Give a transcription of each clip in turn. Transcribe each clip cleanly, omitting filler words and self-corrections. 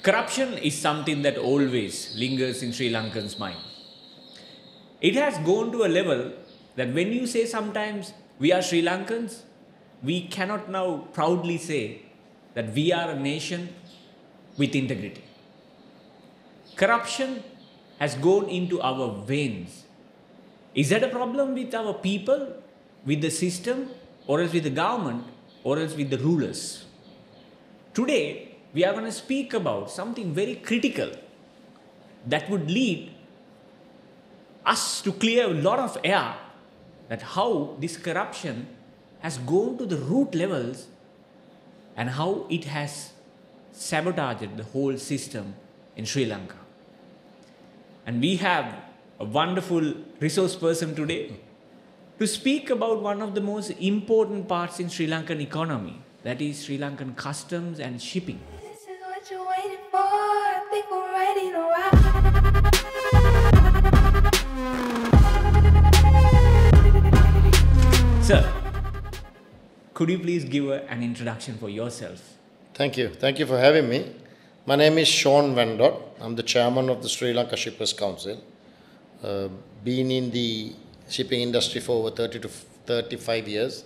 Corruption is something that always lingers in Sri Lankans' mind. It has gone to a level that when you say sometimes we are Sri Lankans, we cannot now proudly say that we are a nation with integrity. Corruption has gone into our veins. Is that a problem with our people, with the system, or else with the government, or else with the rulers? Today, we are going to speak about something very critical that would lead us to clear a lot of air that how this corruption has gone to the root levels and how it has sabotaged the whole system in Sri Lanka. And we have a wonderful resource person today to speak about one of the most important parts in Sri Lankan economy, that is Sri Lankan customs and shipping. This is what you're waiting for. I think we're ready to rock. Sir, could you please give an introduction for yourself? Thank you. Thank you for having me. My name is Sean Vandot. I'm the chairman of the Sri Lanka Shippers Council. Been in the shipping industry for over 30 to 35 years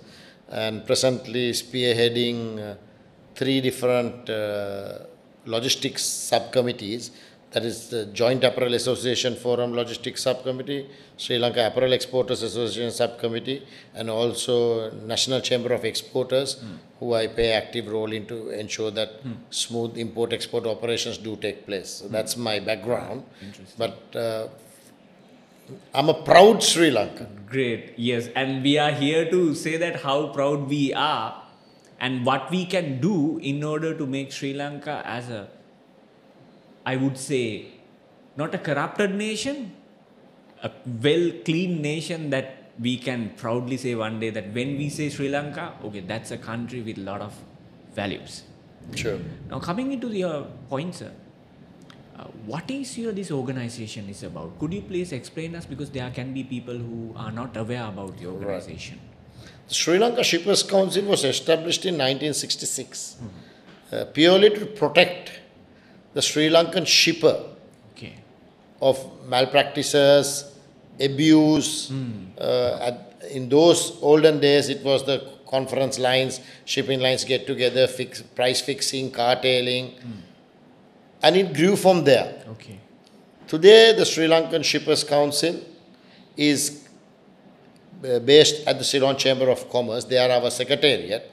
and presently spearheading 3 different logistics subcommittees. That is the Joint Apparel Association Forum Logistics Subcommittee, Sri Lanka Apparel Exporters Association Subcommittee, and also National Chamber of Exporters, who I play active role in to ensure that smooth import-export operations do take place. So that's my background. But I'm a proud Sri Lankan. Great, yes. And we are here to say that how proud we are and what we can do in order to make Sri Lanka as a, I would say, not a corrupted nation, a well-clean nation that we can proudly say one day that when we say Sri Lanka, okay, that's a country with a lot of values. Sure. Now coming into your point, sir, what is this organization is about? Could you please explain us, because there can be people who are not aware about the organization. The Sri Lanka Shippers Council was established in 1966 purely to protect the Sri Lankan shipper of malpractices, abuse. In those olden days, it was the conference lines, shipping lines get together, price fixing, cartailing, and it grew from there. Today, the Sri Lankan Shippers Council is based at the Ceylon Chamber of Commerce. They are our secretariat.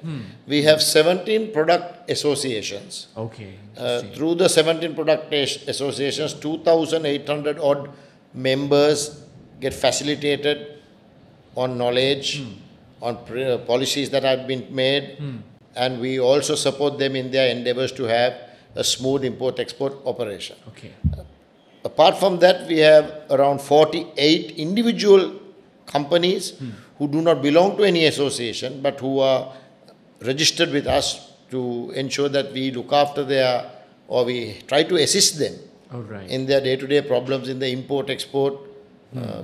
We have 17 product associations. Through the 17 product associations, 2,800 odd members get facilitated on knowledge, on policies that have been made, and we also support them in their endeavors to have a smooth import-export operation. Apart from that, we have around 48 individual companies who do not belong to any association but who are registered with us to ensure that we look after their, or we try to assist them in their day-to-day problems in the import-export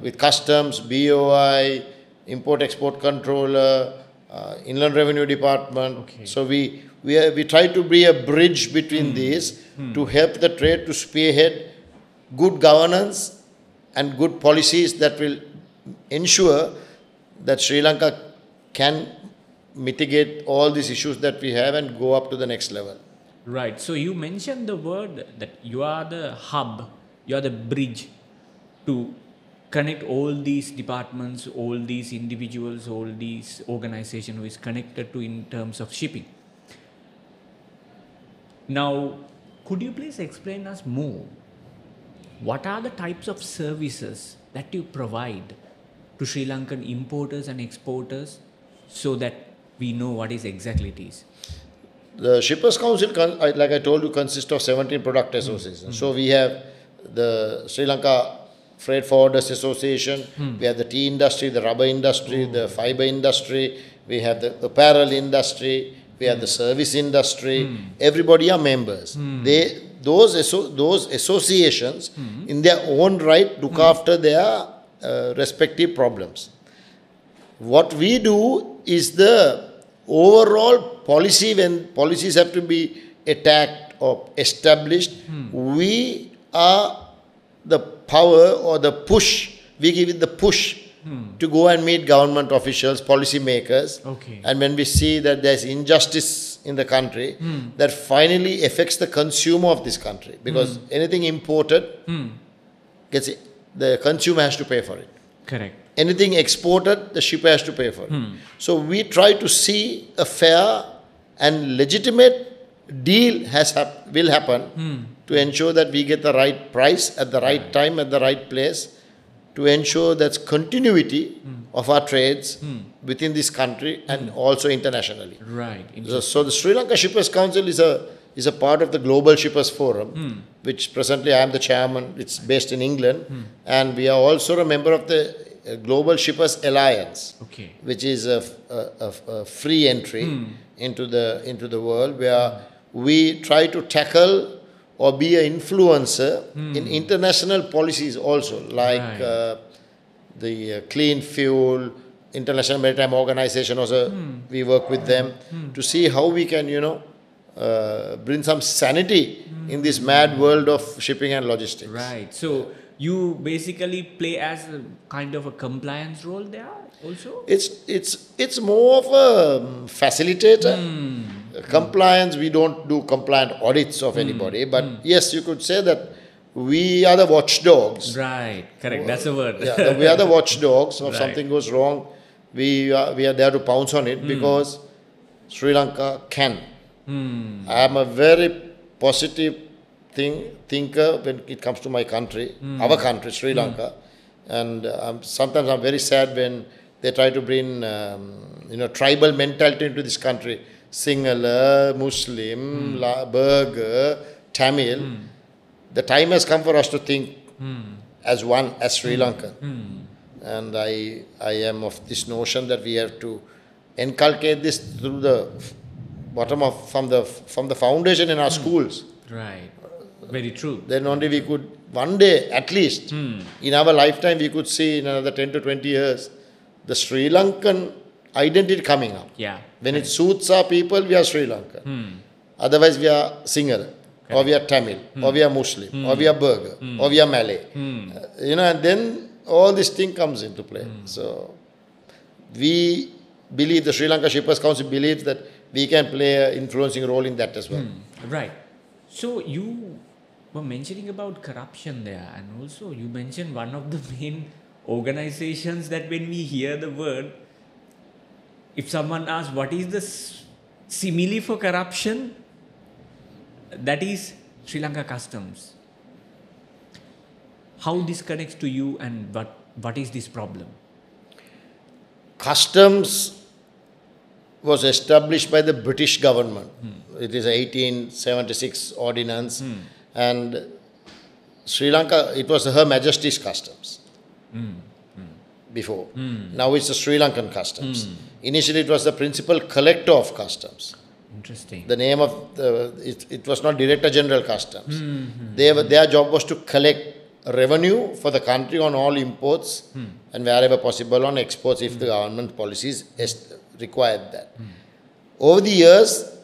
with customs, BOI, import-export controller, Inland Revenue Department. So we try to be a bridge between these to help the trade to spearhead good governance and good policies that will ensure that Sri Lanka can mitigate all these issues that we have and go up to the next level. Right. So you mentioned the word that you are the hub, you are the bridge to connect all these departments, all these individuals, all these organizations who is connected to in terms of shipping. Now, could you please explain us more? What are the types of services that you provide to Sri Lankan importers and exporters so that we know what is exactly it is? The Shippers Council, like I told you, consists of 17 product associations. So we have the Sri Lanka Freight Forwarders Association, we have the tea industry, the rubber industry, the fiber industry, we have the apparel industry, we have the service industry. Everybody are members. Those associations, in their own right, look after their respective problems. What we do is the overall policy, when policies have to be attacked or established, we are the power or the push, we give it the push to go and meet government officials, policy makers. Okay. And when we see that there's injustice in the country, that finally affects the consumer of this country. Because anything imported, the consumer has to pay for it. Correct. Anything exported, the shipper has to pay for it. So we try to see a fair and legitimate deal will happen to ensure that we get the right price at the right time, at the right place, to ensure that's continuity of our trades within this country and also internationally. Right. So the Sri Lanka Shippers Council is a part of the Global Shippers Forum, which presently I am the chairman. It's based in England, and we are also a member of the Global Shippers Alliance, which is a free entry into the world, where we try to tackle or be an influencer in international policies also, like the clean fuel, International Maritime Organization also, we work with them to see how we can, bring some sanity in this mad world of shipping and logistics. Right. So you basically play as a kind of a compliance role there also? It's more of a facilitator. Compliance, we don't do compliant audits of anybody, but yes, you could say that we are the watchdogs. Right, correct, that's the word. Yeah, we are the watchdogs. If something goes wrong, we are there to pounce on it because Sri Lanka can. I am a very positive thinker when it comes to my country, our country, Sri Lanka. And sometimes I'm very sad when they try to bring tribal mentality into this country. Sinhala, Muslim, Burger, Tamil. The time has come for us to think as one, as Sri Lankan. And I am of this notion that we have to inculcate this through the bottom of, from the foundation in our schools. Right. Very true. Then only we could, one day at least, in our lifetime, we could see in another 10 to 20 years, the Sri Lankan identity coming up. Yeah. When it suits our people, we are Sri Lankan. Otherwise, we are Sinhala, or we are Tamil, or we are Muslim, or we are Burger, or we are Malay. And then all this thing comes into play. So, we believe, the Sri Lanka Shippers Council believes that we can play an influencing role in that as well. Right. So, you were mentioning about corruption there, and also you mentioned one of the main organizations that when we hear the word, if someone asks what is the simile for corruption, that is Sri Lanka Customs. How this connects to you, and what is this problem? Customs was established by the British government. It is a 1876 ordinance, and Sri Lanka, it was Her Majesty's Customs before. Now it's the Sri Lankan Customs. Initially it was the principal collector of customs. Interesting. The name of it was not Director General Customs. Their job was to collect revenue for the country on all imports and wherever possible on exports if the government policies required that. Over the years,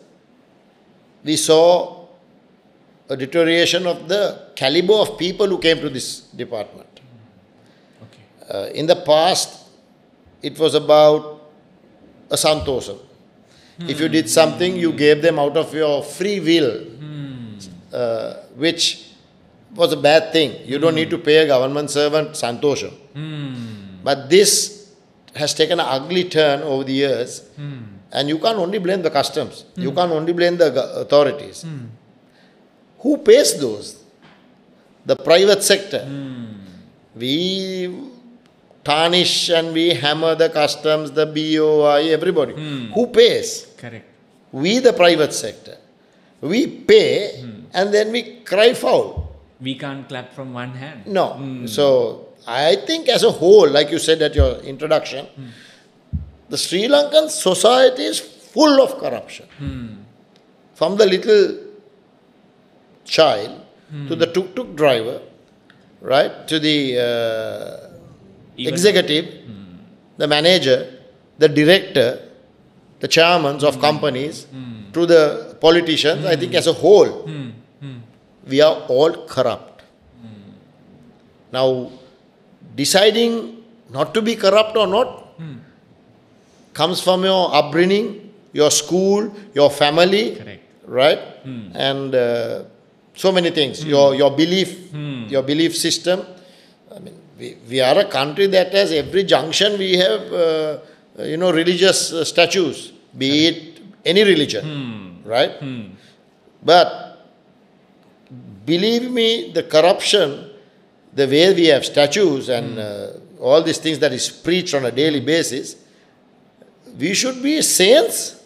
we saw a deterioration of the caliber of people who came to this department. In the past, it was about a santosam. If you did something, you gave them out of your free will, which was a bad thing. You don't need to pay a government servant santosham. But this has taken an ugly turn over the years, and you can't only blame the customs. You can't only blame the authorities. Who pays those? The private sector. We tarnish and we hammer the customs, the BOI, everybody. Who pays? Correct. We, the private sector. We pay and then we cry foul. We can't clap from one hand. No. So, I think as a whole, like you said at your introduction, the Sri Lankan society is full of corruption. From the little child to the tuk-tuk driver, right, to the executive, the manager, the director, the chairmans of companies, to the politicians. I think as a whole, we are all corrupt. Now, deciding not to be corrupt or not comes from your upbringing, your school, your family, Correct. right? And so many things. Your belief system. I mean, we are a country that has every junction we have, religious statues, be it any religion, right? But believe me, the corruption, the way we have statues and all these things that is preached on a daily basis, we should be saints,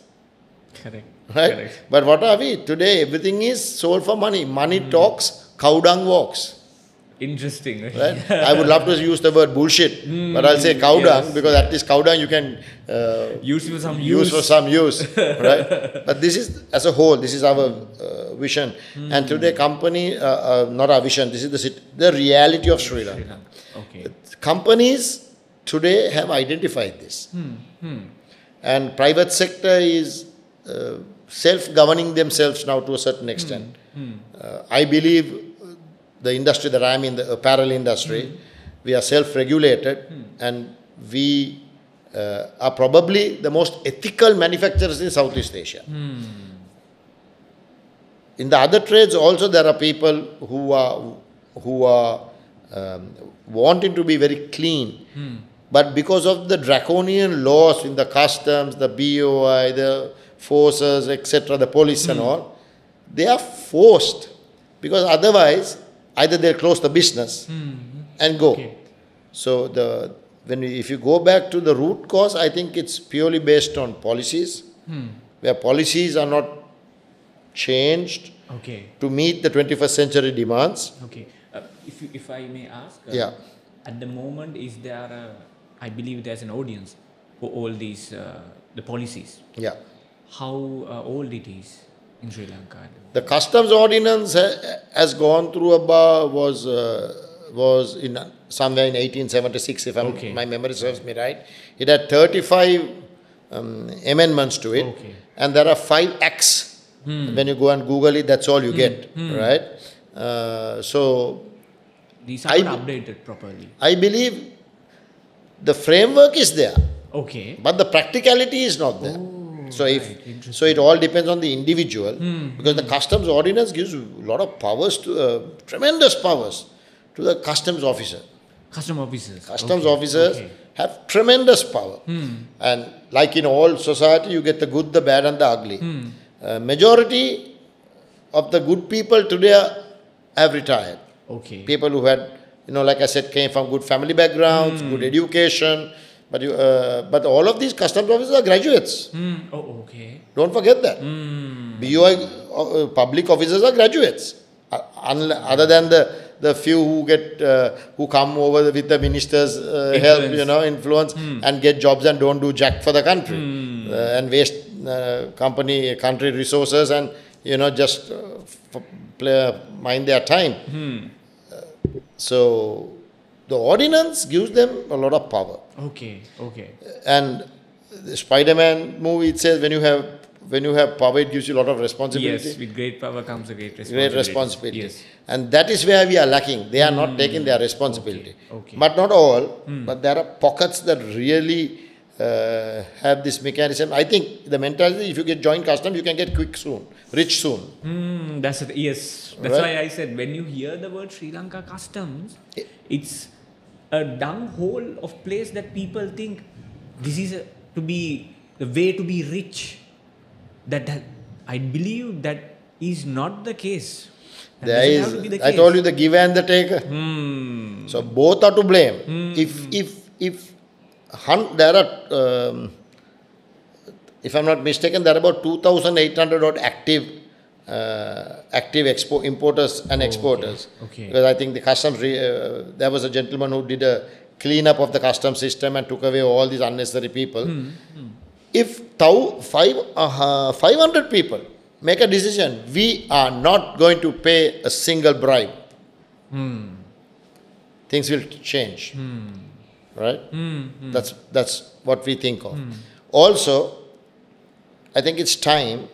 Correct. right? Correct. But what are we? Today, everything is sold for money. Money talks, cow dung walks. Interesting. Right? I would love to use the word bullshit, but I'll say cow dung because at least cow dung you can Use for some use for some use, right? But this is, as a whole, this is our vision. And today company, not our vision, this is the reality of Sri Lanka. Okay. Companies today have identified this. And private sector is self-governing themselves now to a certain extent. I believe the industry that I am in, the apparel industry, we are self-regulated and we are probably the most ethical manufacturers in Southeast Asia. In the other trades also there are people who are wanting to be very clean. But because of the draconian laws in the customs, the BOI, the forces, etc., the police and all, they are forced. Because otherwise, either they'll close the business and go. Okay. So if you go back to the root cause, I think it's purely based on policies, where policies are not changed Okay. to meet the 21st century demands. Okay. If I may ask, Yeah. at the moment, is there I believe there's an audience for all these the policies. Yeah. How old it is in Sri Lanka? The customs ordinance has gone through was in somewhere in 1876, if my memory serves me right. It had 35 amendments to it, and there are 5 acts. When you go and Google it, that's all you get, right? So these are not updated properly. I believe the framework is there, Okay. but the practicality is not there. So so it all depends on the individual, because the customs ordinance gives a lot of powers to tremendous powers to the customs officer. Customs officers. Customs officers have tremendous power, and like in all society, you get the good, the bad, and the ugly. Majority of the good people today have retired. Okay. People who had, like I said, came from good family backgrounds, good education. But all of these customs officers are graduates. Oh, okay. Don't forget that. BOI public officers are graduates. Other than the few who come over with the minister's help, influence, and get jobs and don't do jack for the country, and waste country resources and just mind their time. So the ordinance gives them a lot of power. Okay. And the Spider-Man movie, it says when you have power, it gives you a lot of responsibility. Yes, with great power comes a great responsibility. Great responsibility. Yes. And that is where we are lacking. They are not taking their responsibility. Okay. But not all. But there are pockets that really have this mechanism. I think the mentality, if you get joint customs, you can get rich soon. That's it. Yes. That's why I said when you hear the word Sri Lanka customs, it's a dung hole of place that people think this is the way to be rich. That I believe that is not the case. There is. I told you the giver and the taker. So both are to blame. If there are, if I'm not mistaken, there are about 2,800 odd active importers and exporters. Okay. Because I think the customs, there was a gentleman who did a cleanup of the customs system and took away all these unnecessary people. If 500 people make a decision, we are not going to pay a single bribe, things will change. Right? That's what we think of. Also, I think it's time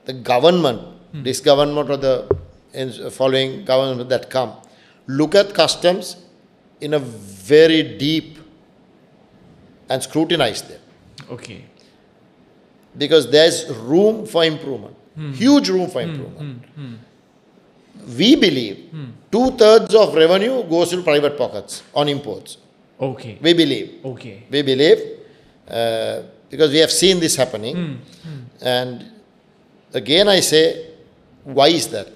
the government this government or the following government that come, look at customs in a very deep and scrutinize them. Okay. Because there's room for improvement. Huge room for improvement. We believe 2/3 of revenue goes to private pockets on imports. Okay. We believe. Okay. We believe because we have seen this happening. And again I say, why is that?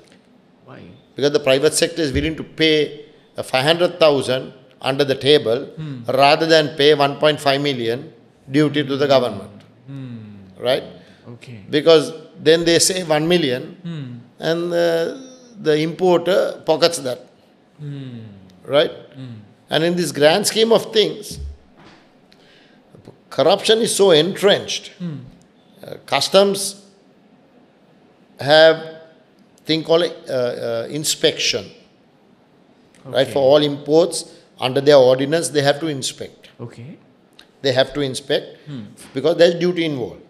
Why? Because the private sector is willing to pay 500,000 under the table rather than pay 1.5 million duty to the government. Right? Okay. Because then they say 1 million and the importer pockets that. Right? And in this grand scheme of things, corruption is so entrenched. Customs have thing called inspection. Right? For all imports, under their ordinance, they have to inspect. Okay. They have to inspect because there's duty involved.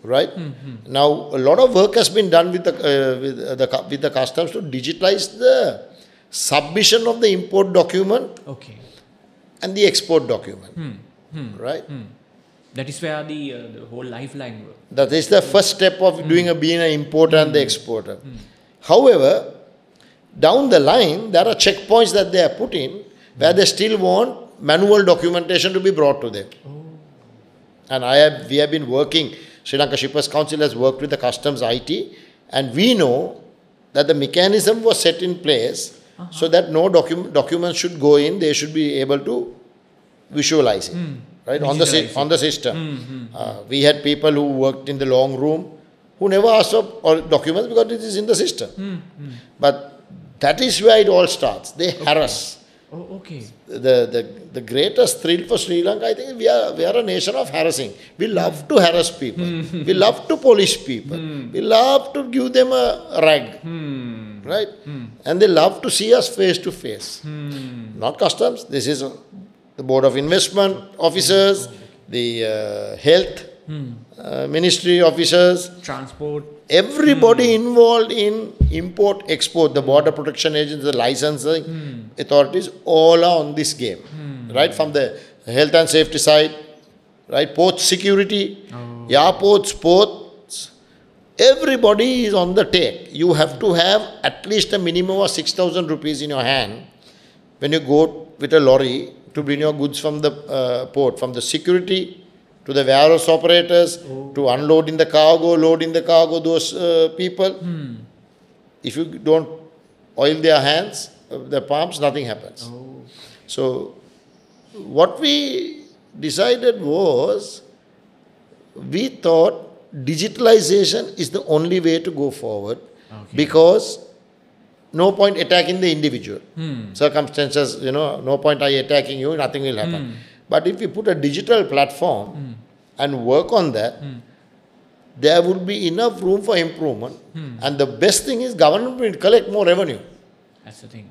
Right? Now, a lot of work has been done with the customs to digitalize the submission of the import document and the export document. Right? That is where the whole lifeline works. That is the first step of being an importer and the exporter. However, down the line, there are checkpoints that they are put in where they still want manual documentation to be brought to them. And we have been working, Sri Lanka Shippers Council has worked with the customs IT, and we know that the mechanism was set in place so that no documents should go in, they should be able to visualize it. Right? On the system. We had people who worked in the long room who never asked for documents because it is in the system. But that is where it all starts. They harass. Oh, okay. The greatest thrill for Sri Lanka, I think we are a nation of harassing. We love to harass people. We love to polish people. We love to give them a rag. Right? And they love to see us face to face. Not customs. This is the Board of Investment officers, the health ministry officers, transport. Everybody involved in import, export, the border protection agents, the licensing authorities, all are on this game. Right? From the health and safety side, right? Port security, airports, ports, everybody is on the take. You have to have at least a minimum of 6,000 rupees in your hand when you go with a lorry to bring your goods from the port, from the security to the warehouse operators, to unloading the cargo, loading the cargo, those people. If you don't oil their hands, their palms, nothing happens. So, what we decided was, we thought digitalization is the only way to go forward because no point attacking the individual. Circumstances, no point I attacking you, nothing will happen. But if we put a digital platform and work on that, there would be enough room for improvement. And the best thing is government will collect more revenue. That's the thing.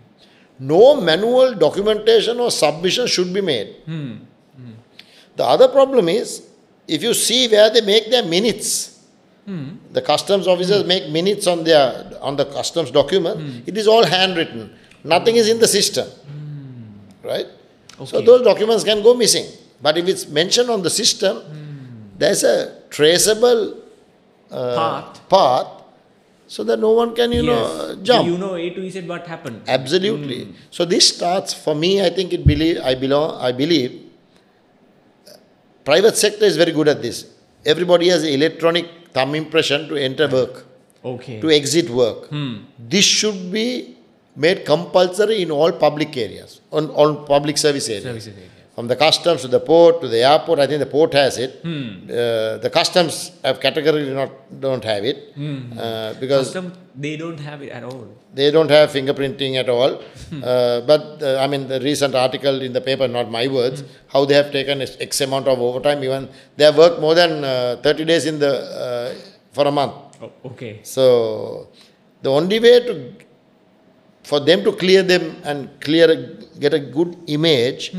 No manual documentation or submission should be made. The other problem is, if you see where they make their minutes, the customs officers make minutes on the customs document, it is all handwritten. Nothing is in the system. Right? So those documents can go missing. But if it's mentioned on the system, there's a traceable path so that no one can, jump. You know A to Z what happened. Absolutely. So this starts, for me, I think I believe private sector is very good at this. Everybody has electronic thumb impression to enter work, to exit work. This should be made compulsory in all public areas, on public service areas. From the customs to the port to the airport, I think the port has it. The customs have categorically don't have it because customs, they don't have it at all. They don't have fingerprinting at all. But I mean, the recent article in the paper, not my words, how they have taken X amount of overtime. Even they have worked more than 30 days for a month. So the only way for them to clear them and get a good image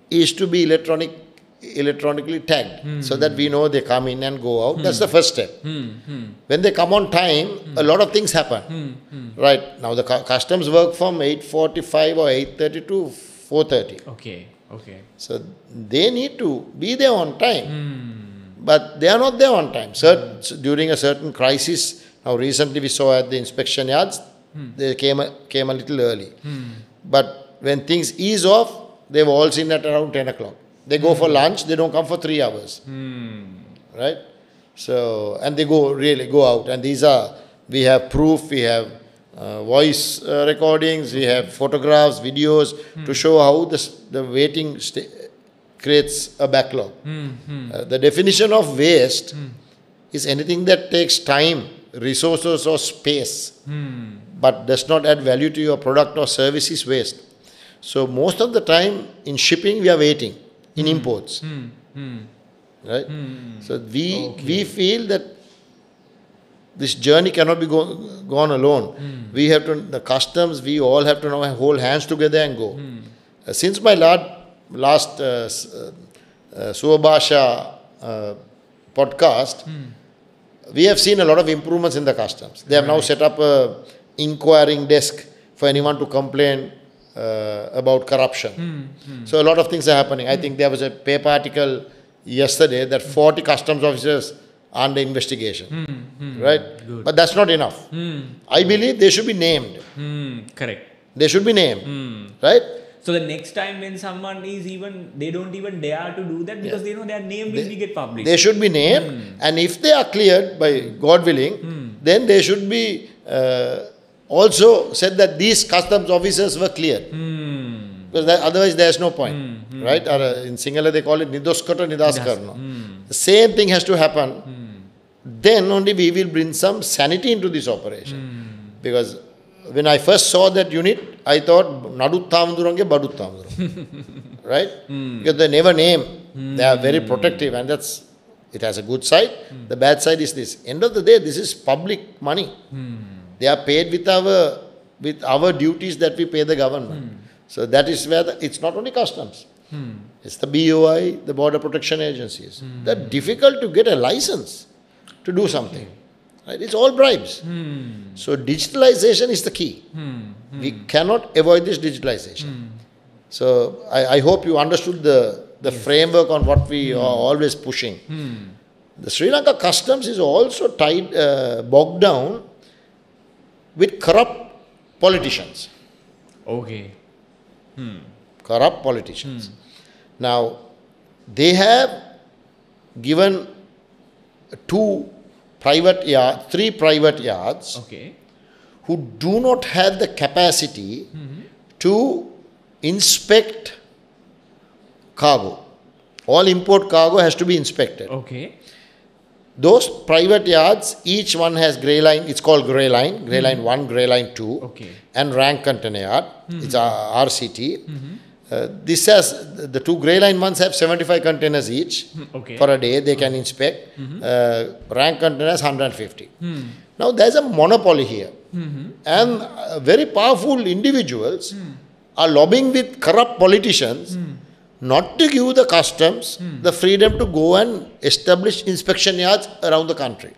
is to be electronic electronically tagged so that we know they come in and go out. That's the first step. When they come on time, a lot of things happen. Right now, the customs work from 8:45 or 8:30 to 4:30. Okay. So they need to be there on time, but they are not there on time. During a certain crisis, now recently we saw at the inspection yards, they came a little early. But when things ease off, they've all seen at around 10 o'clock. They go for lunch, they don't come for 3 hours. Right? So, and they really go out. And we have proof, we have voice recordings, we have photographs, videos to show how the waiting creates a backlog. The definition of waste is anything that takes time, resources or space, but does not add value to your product or service is waste. So most of the time in shipping we are waiting, in imports. Right? So we feel that this journey cannot be gone alone. We have to, the customs, we all have to now hold hands together and go. Since my last Suabhasha podcast, we have seen a lot of improvements in the customs. They have now set up a inquiring desk for anyone to complain about corruption. So a lot of things are happening. I think there was a paper article yesterday that 40 customs officers are under investigation. Right? Good. But that's not enough. I believe they should be named. Correct. They should be named. Right? So the next time when someone is they don't even dare to do that because they know their name will get published. They should be named. And if they are cleared by God willing, then they should be also said that these customs officers were cleared. Because otherwise there is no point. Right? In Sinhala they call it Nidoskata Nidaskarna. The same thing has to happen. Then only we will bring some sanity into this operation. Because when I first saw that unit, I thought Nadut Thamandurange Badut Thamandurange. Right? Because they never name. They are very protective, and it has a good side. The bad side is this. End of the day, this is public money. They are paid with our duties that we pay the government. So that is where it's not only customs. It's the BOI, the border protection agencies. They're difficult to get a license to do something. Right? It's all bribes. So digitalization is the key. We cannot avoid this digitalization. So I hope you understood the framework on what we are always pushing. The Sri Lanka customs is also bogged down with corrupt politicians. Okay. Corrupt politicians. Now, they have given three private yards who do not have the capacity to inspect cargo. All import cargo has to be inspected. Those private yards, each one has grey line, it's called grey line 1, grey line 2, and rank container yard, it's RCT. This has, the 2 grey line ones have 75 containers each for a day, they can inspect. Rank containers 150. Now there's a monopoly here. And very powerful individuals are lobbying with corrupt politicians not to give the customs the freedom to go and establish inspection yards around the country.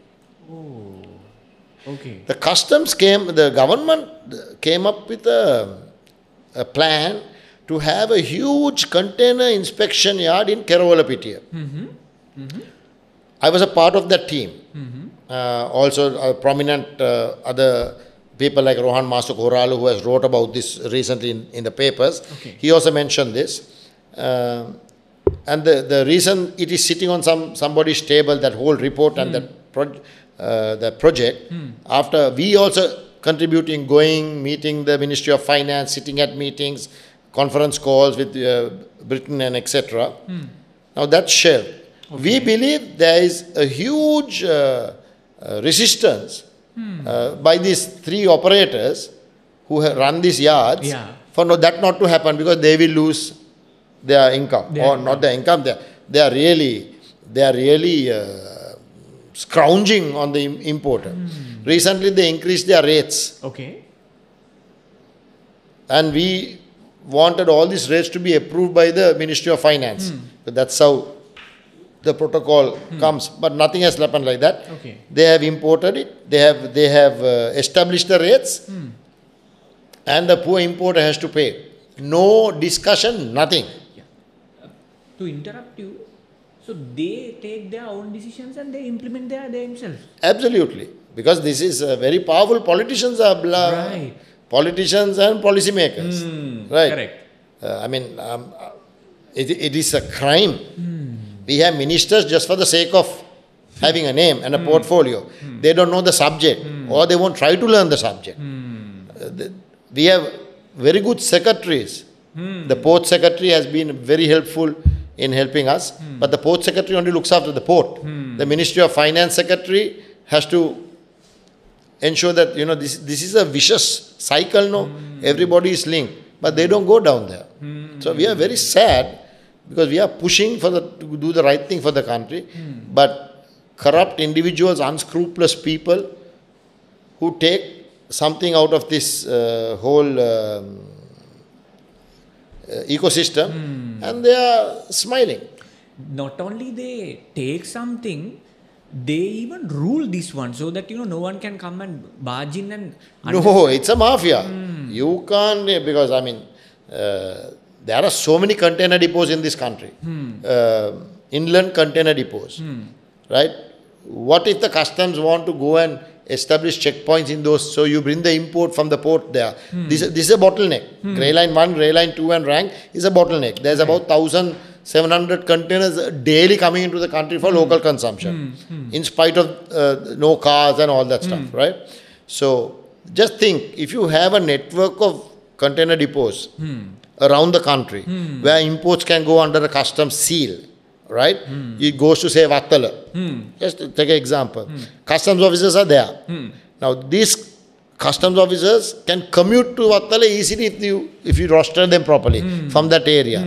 The customs the government came up with a plan to have a huge container inspection yard in Kerawalapitiya. I was a part of that team. Also prominent other people like Rohan Masukoralu, who has wrote about this recently in the papers. He also mentioned this. And the reason it is sitting on somebody's table, that whole report and the project, after we also contributing, meeting the Ministry of Finance, sitting at meetings, conference calls with Britain and etc. Now that's shelved. We believe there is a huge resistance by these 3 operators who run these yards for that not to happen, because they will lose their income, not their income. They are really scrounging on the importer. Recently they increased their rates. And we wanted all these rates to be approved by the Ministry of Finance. That's how the protocol comes. But nothing has happened like that. Okay. They have imported it. They have established the rates, and the poor importer has to pay. No discussion, nothing. To interrupt you, so they take their own decisions and they implement themselves. Absolutely, because this is very powerful. Politicians are Right. politicians and policymakers. Right. Correct. It is a crime. We have ministers just for the sake of having a name and a portfolio. They don't know the subject, or they won't try to learn the subject. We have very good secretaries. The port secretary has been very helpful in helping us, but the port secretary only looks after the port. The Ministry of Finance secretary has to ensure that, this is a vicious cycle, no? Everybody is linked, but they don't go down there. So we are very sad because we are pushing to do the right thing for the country, but corrupt individuals, unscrupulous people who take something out of this whole ecosystem, and they are smiling. Not only they take something, they even rule this one so that no one can come and barge in and No, it's a mafia. You can't, because there are so many container depots in this country. Inland container depots. Right? What if the customs want to go and establish checkpoints in those, so you bring the import from the port there. This is a bottleneck. Grey Line 1, Grey Line 2 and Rank is a bottleneck. There's about 1,700 containers daily coming into the country for local consumption, in spite of no cars and all that stuff, right? So just think, if you have a network of container depots around the country, where imports can go under a customs seal, right? It goes to, say, Vattala. Just take an example. Customs officers are there. Now, these customs officers can commute to Vattala easily if you roster them properly from that area.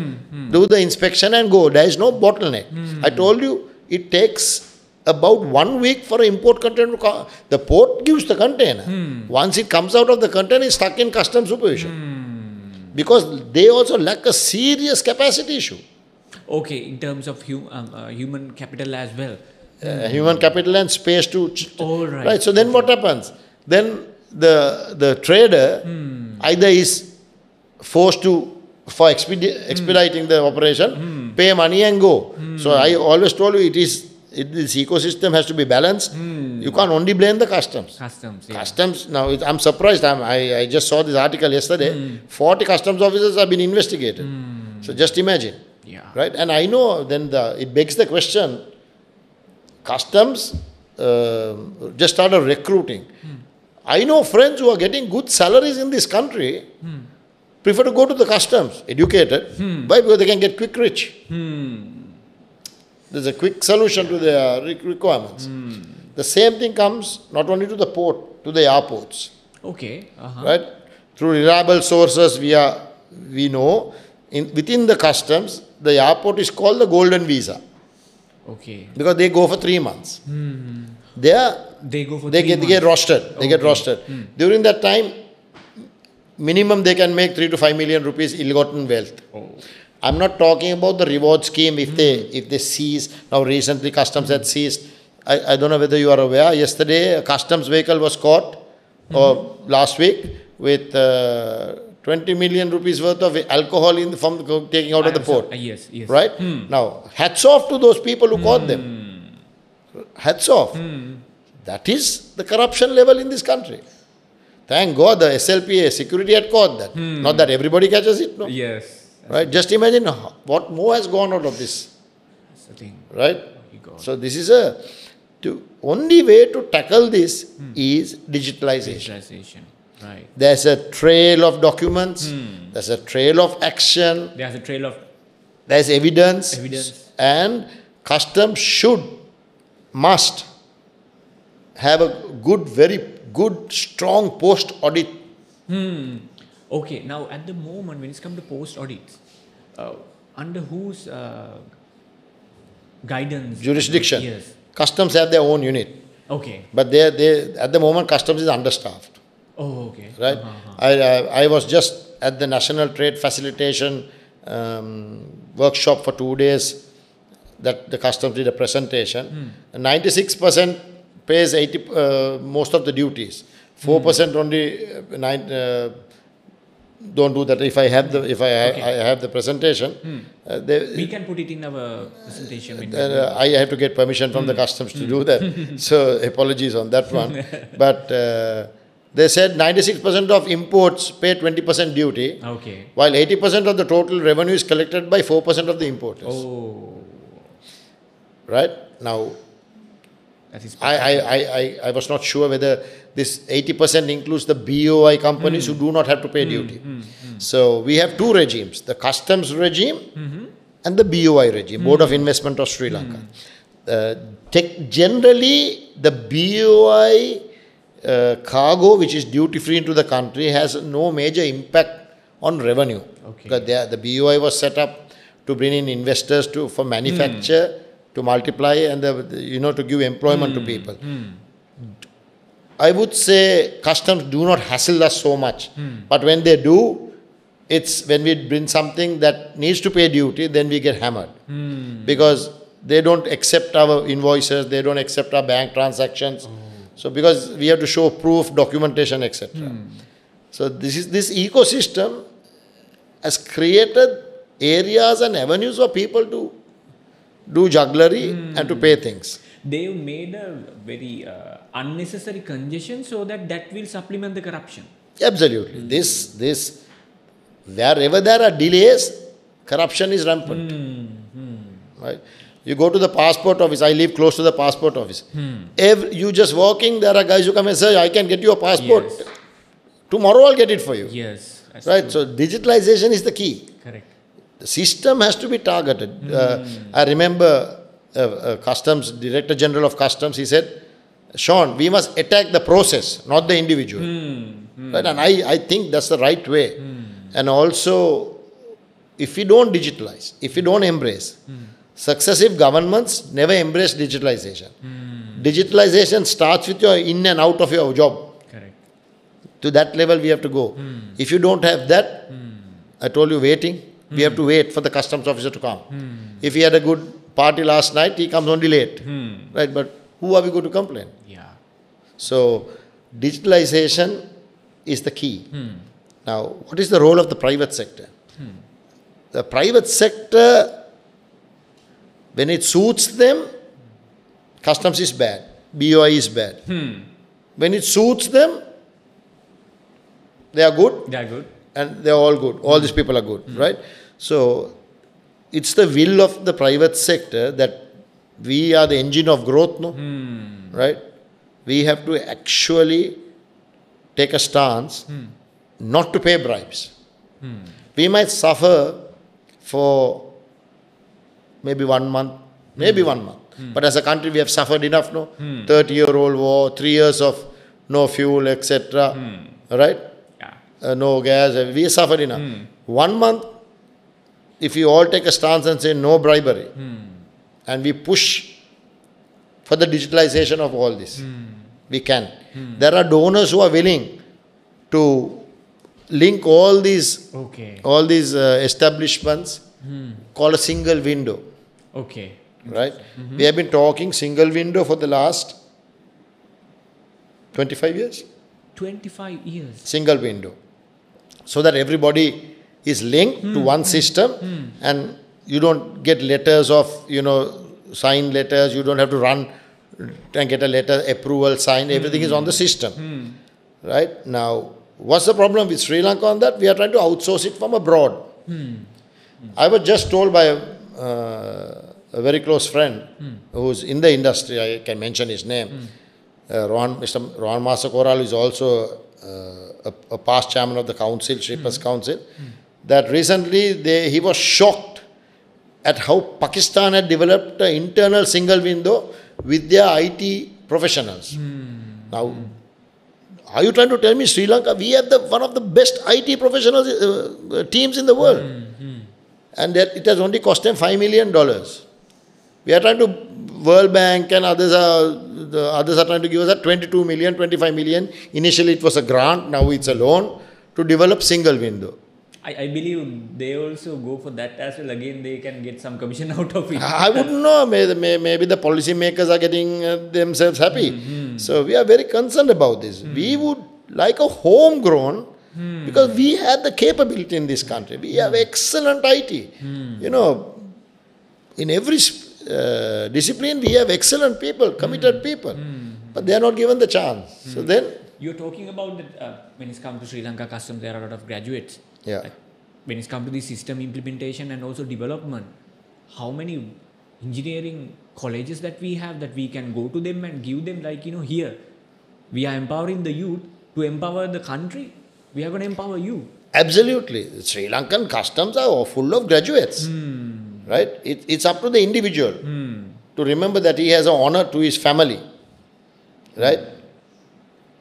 Do the inspection and go. There is no bottleneck. I told you, it takes about 1 week for an import container to come. The port gives the container. Once it comes out of the container, it's stuck in customs supervision. Because they also lack a serious capacity issue. Okay, in terms of human capital as well. Human capital and space to... All right. Right, so then what happens? Then the trader either is forced to, for expediting the operation, pay money and go. So I always told you, this ecosystem has to be balanced. You can't only blame the customs. Customs, now I'm surprised. I just saw this article yesterday. 40 customs officers have been investigated. So just imagine. Yeah. Right? And I know then it begs the question, customs just started recruiting. I know friends who are getting good salaries in this country, prefer to go to the customs, educated. Why? Because they can get quick rich. There's a quick solution to their requirements. The same thing comes not only to the port, to the airports. Okay. Right? Through reliable sources, we know within the customs, the airport is called the golden visa. Okay. Because they go for 3 months. They get rostered. They get rostered. During that time, minimum they can make 3 to 5 million rupees ill-gotten wealth. I'm not talking about the reward scheme if they seize. Now recently customs had seized. I don't know whether you are aware. Yesterday a customs vehicle was caught, or last week, with 20 million rupees worth of alcohol from taking out of the port. Yes. Right? Now, hats off to those people who caught them. Hats off. That is the corruption level in this country. Thank God the SLPA security had caught that. Not that everybody catches it, no? Yes. Right? Just imagine what more has gone out of this. That's the thing. Right? So this is the only way to tackle this is digitalization. Right. There's a trail of documents. There's a trail of action. There's a trail of... There's evidence. And customs must have a very good, strong post-audit. Okay, now at the moment when it's come to post-audits, under whose guidance? Jurisdiction. Yes. Customs have their own unit. Okay. But they at the moment customs is understaffed. Oh, okay. Right? I was just at the National Trade Facilitation workshop for 2 days that the customs did a presentation. 96% pays most of the duties. 4% only don't do that. If I have the presentation, we can put it in our presentation. I have to get permission from the customs to do that. So apologies on that one. But they said 96% of imports pay 20% duty, while 80% of the total revenue is collected by 4% of the importers. Oh. Right? Now, I was not sure whether this 80% includes the BOI companies who do not have to pay duty. So we have two regimes, the customs regime and the BOI regime, Board of Investment of Sri Lanka. Generally, the BOI cargo, which is duty-free into the country, has no major impact on revenue. Because the BOI was set up to bring in investors for manufacture, to multiply and to give employment to people. I would say customs do not hassle us so much. But when they do, it's when we bring something that needs to pay duty, then we get hammered. Because they don't accept our invoices, they don't accept our bank transactions. So because we have to show proof, documentation, etc. So this ecosystem has created areas and avenues for people to do jugglery and to pay things. They've made a very unnecessary congestion so that will supplement the corruption. Absolutely. Wherever there are delays, corruption is rampant. Right? You go to the passport office. I live close to the passport office. You just walking, there are guys who come and say, I can get you a passport. Yes. Tomorrow I'll get it for you. Yes. Right? True. So digitalization is the key. Correct. The system has to be targeted. I remember Customs, Director General of Customs, he said, Sean, we must attack the process, not the individual. Right? And I think that's the right way. And also, if we don't digitalize, if we don't embrace, successive governments never embrace digitalization. Digitalization starts with your in and out of your job. Correct. To that level we have to go. If you don't have that, I told you waiting, we have to wait for the customs officer to come. If he had a good party last night, he comes only late. Right? But who are we going to complain? Yeah. So, digitalization is the key. Now, what is the role of the private sector? The private sector, when it suits them, customs is bad, BOI is bad. When it suits them, they are good. They are good. And they are all good. All these people are good, right? So, it's the will of the private sector that we are the engine of growth, no? Right? We have to actually take a stance not to pay bribes. We might suffer for maybe 1 month, but as a country we have suffered enough, no? 30-year-old war, 3 years of no fuel, etc. Right? Yeah. No gas, we have suffered enough. 1 month, if we all take a stance and say no bribery, and we push for the digitalization of all this, we can. There are donors who are willing to link all these establishments, called a single window. Okay. Right? We have been talking single window for the last 25 years. 25 years. Single window. So that everybody is linked to one system and you don't get letters of, signed letters. You don't have to run and get a letter, approval, sign. Everything is on the system. Right? Now, what's the problem with Sri Lanka on that? We are trying to outsource it from abroad. I was just told by a very close friend who's in the industry, I can mention his name, Mr. Rohan Masakoral is also a past chairman of the council, Shippers Council, that recently he was shocked at how Pakistan had developed an internal single window with their IT professionals. Now, are you trying to tell me Sri Lanka, we have one of the best IT professional teams in the world? And that it has only cost them $5 million. We are trying to, World Bank and others are trying to give us a 22 million, 25 million. Initially it was a grant, now it's a loan to develop single window. I believe they also go for that as well. Again, they can get some commission out of it. I wouldn't know. Maybe the policy makers are getting themselves happy. So we are very concerned about this. We would like a homegrown, because we have the capability in this country. We have excellent IT. You know, in every discipline, we have excellent people, committed people. But they are not given the chance. So then... You're talking about that when it's come to Sri Lanka customs, there are a lot of graduates. Yeah. Like, when it's come to the system implementation and also development, how many engineering colleges that we have that we can go to them and give them, like, here, we are empowering the youth to empower the country. We are going to empower you. Absolutely. Sri Lankan customs are full of graduates. Right? It's up to the individual to remember that he has an honor to his family. Right?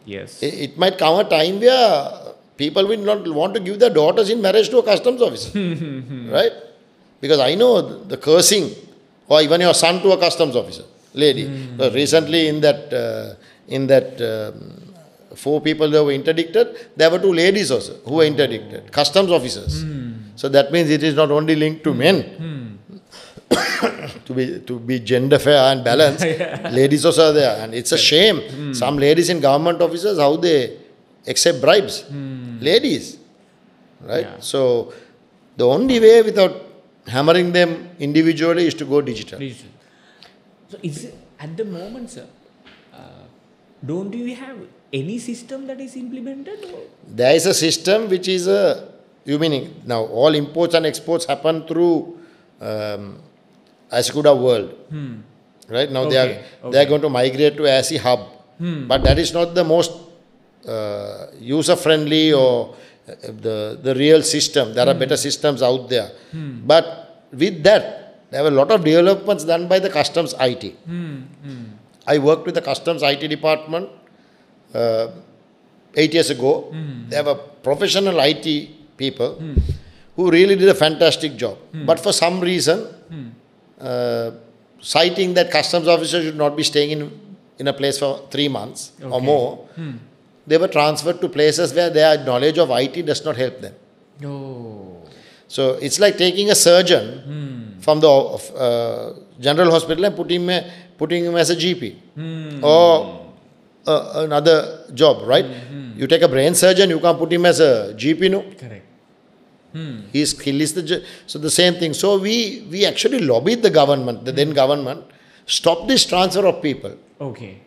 Yes. It might come a time where people will not want to give their daughters in marriage to a customs officer. Right? Because I know the cursing, or even your son to a customs officer, lady. So recently in that 4 people that were interdicted, there were 2 ladies also who were interdicted, customs officers. So that means it is not only linked to men. To be gender fair and balanced, ladies also are there. And it's a shame. Some ladies in government offices, how they accept bribes. Ladies. Right? Yeah. So the only way without hammering them individually is to go digital. So is it, at the moment, sir, don't you have any system that is implemented? Or? There is a system which is you meaning, now all imports and exports happen through Askuda World. Right? Now they are going to migrate to ASI Hub. But that is not the most user-friendly or the real system. There are better systems out there. But with that, there were a lot of developments done by the customs IT. I worked with the customs IT department 8 years ago. They were professional IT people who really did a fantastic job. But for some reason, citing that customs officers should not be staying in a place for 3 months or more, they were transferred to places where their knowledge of IT does not help them. So it's like taking a surgeon from the general hospital and putting him as a GP or another job, right? You take a brain surgeon, you can't put him as a GP, no? Correct. His skill is so the same thing. So we actually lobbied the government, the then government, stop this transfer of people. Okay.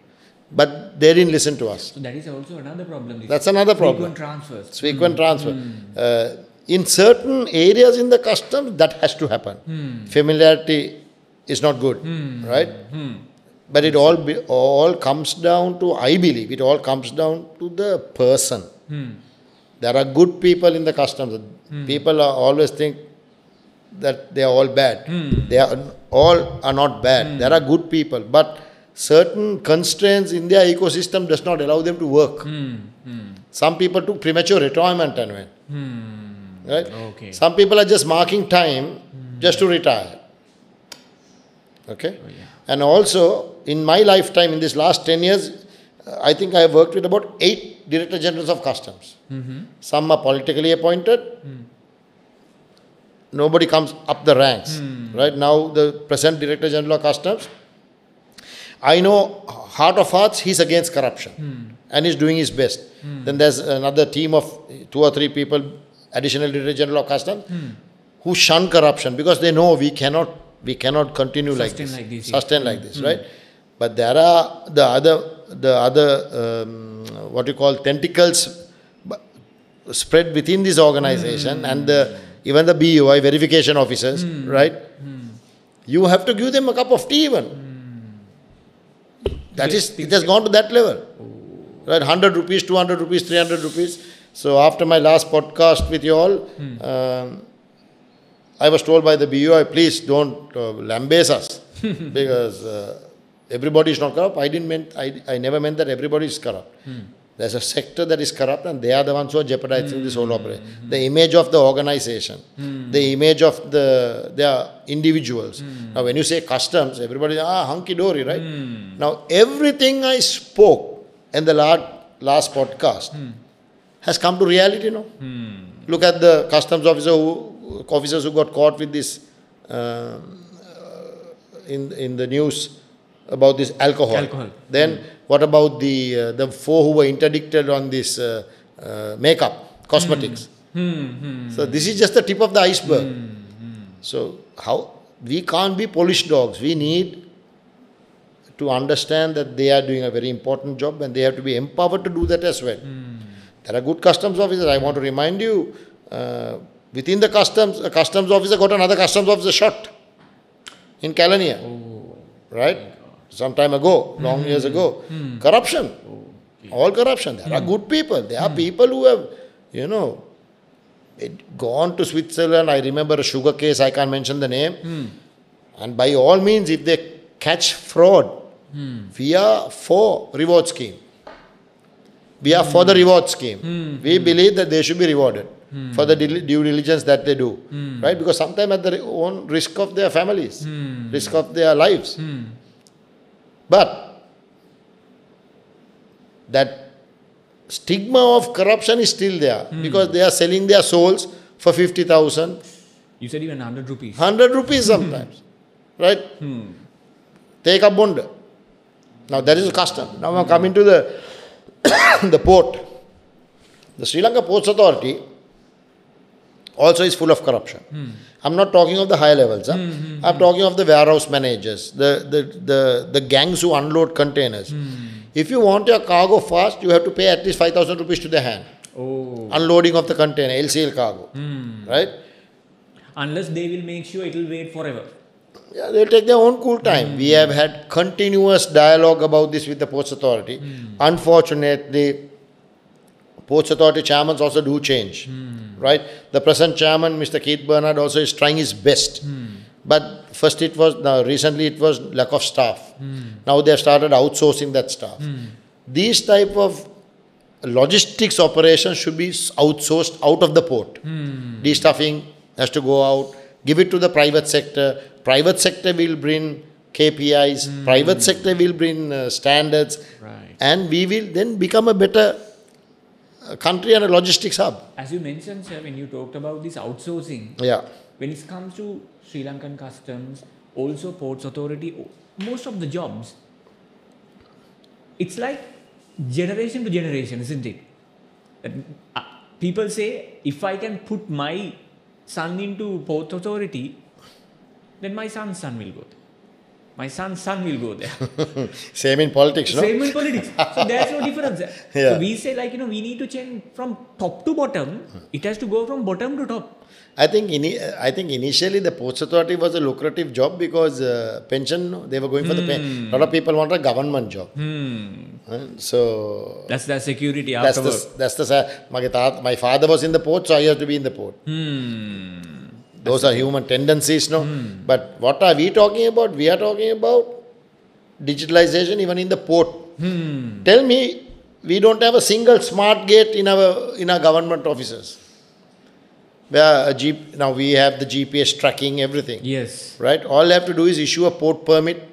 But they didn't listen to us. So that is also another problem. That's another problem. Frequent transfers. Frequent transfer. In certain areas in the customs, that has to happen. Familiarity is not good, right? But it all comes down to, I believe, it all comes down to the person. There are good people in the customs. People always think that they are all bad. They are all are not bad. There are good people, but certain constraints in their ecosystem does not allow them to work. Some people took premature retirement and went. Right? Okay. Some people are just marking time just to retire. Okay? Oh, yeah. And also, in my lifetime, in this last 10 years, I think I have worked with about 8 Director Generals of Customs. Some are politically appointed. Nobody comes up the ranks. Right now, the present Director General of Customs, I know, heart of hearts, he's against corruption. And he's doing his best. Then there's another team of 2 or 3 people, additional Director General of Customs, who shun corruption because they know we cannot continue like this. Sustain like this, right? But there are the other what you call tentacles spread within this organization and even the BOI verification officers, right? You have to give them a cup of tea even. That is, it has gone to that level. Right? 100 rupees, 200 rupees, 300 rupees. So after my last podcast with you all, I was told by the BOI, please don't lambaste us because everybody is not corrupt. I never meant that everybody is corrupt. There's a sector that is corrupt and they are the ones who are jeopardizing this whole operation. The image of the organization, the image of their individuals. Now when you say customs, everybody hunky-dory, right? Now everything I spoke in the last podcast has come to reality, no? Look at the customs officers who got caught with this in the news about this alcohol. Then what about the 4 who were interdicted on this makeup, cosmetics? So this is just the tip of the iceberg. So how we can't be polished dogs. We need to understand that they are doing a very important job and they have to be empowered to do that as well. There are good customs officers. I want to remind you, within the customs, a customs officer got another customs officer shot in Caledonia, right? Some time ago, long years ago. Corruption, all corruption. There are good people. There are people who have, gone to Switzerland. I remember a sugar case, I can't mention the name. And by all means, if they catch fraud, we are for reward scheme. We are for the reward scheme. We believe that they should be rewarded for the due diligence that they do. Right? Because sometimes at their own risk of their families, risk of their lives. But that stigma of corruption is still there because they are selling their souls for 50,000. You said even 100 rupees. 100 rupees sometimes. Right? Take a bond. Now that is a custom. Now I'm coming to the port. The Sri Lanka Ports Authority also is full of corruption. I'm not talking of the high levels. I'm talking of the warehouse managers, the gangs who unload containers. If you want your cargo fast, you have to pay at least 5,000 rupees to the hand. Unloading of the container, LCL cargo. Right? Unless they will make sure it will wait forever. Yeah, they'll take their own cool time. We have had continuous dialogue about this with the Ports Authority. Unfortunately, Ports Authority chairmen also do change. Right? The present chairman, Mr. Keith Bernard, also is trying his best. But first recently it was lack of staff. Now they have started outsourcing that staff. These type of logistics operations should be outsourced out of the port. De-stuffing has to go out. Give it to the private sector. Private sector will bring KPIs. Private sector will bring standards. Right. And we will then become a better country and a logistics hub. As you mentioned, sir, when you talked about this outsourcing, when it comes to Sri Lankan customs, also Ports Authority, most of the jobs, it's like generation to generation, isn't it? People say, if I can put my son into Ports Authority, then my son's son will go there. My son's son will go there. Same in politics, no? Same in politics. So there's no difference. So we say we need to change from top to bottom. It has to go from bottom to top. I think initially the Ports Authority was a lucrative job because pension, they were going for the pension. A lot of people want a government job. So that's the security afterwards. My father was in the port, so I have to be in the port. Those are human tendencies, no? But what are we talking about? We are talking about digitalization even in the port. Tell me, we don't have a single smart gate in our government offices. Where now we have the GPS tracking everything. Yes. Right? All you have to do is issue a port permit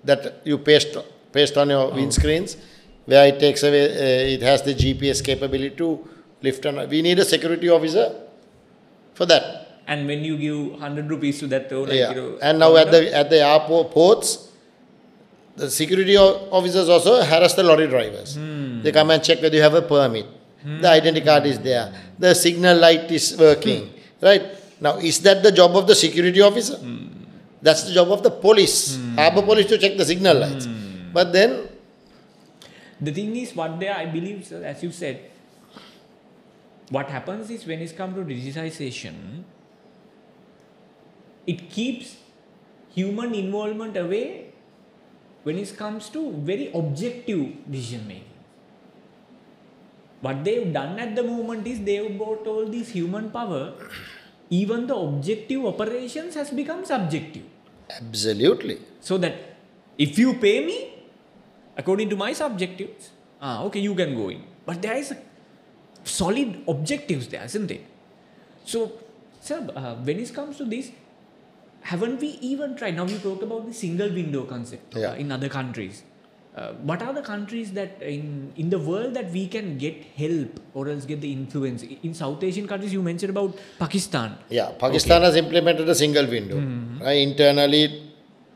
that you paste on your windscreens, where it takes away, it has the GPS capability to lift and we need a security officer for that. And when you give 100 rupees to that, and now at the airport ports, the security officers also harass the lorry drivers. They come and check whether you have a permit. The identity card is there. The signal light is working. Right? Now, is that the job of the security officer? That's the job of the police. Harbour police to check the signal lights. But then... The thing is, I believe, sir, as you said, what happens is when it comes to digitization, it keeps human involvement away when it comes to very objective decision making. What they've done at the moment is they've brought all this human power, even the objective operations has become subjective. Absolutely. So that if you pay me, according to my subjectives, okay, you can go in. But there is solid objectives there, isn't it? So, sir, when it comes to this, haven't we even tried? Now you talked about the single window concept in other countries. what are the countries that in the world that we can get help or else get the influence? In South Asian countries, you mentioned about Pakistan. Yeah, Pakistan has implemented a single window, right, internally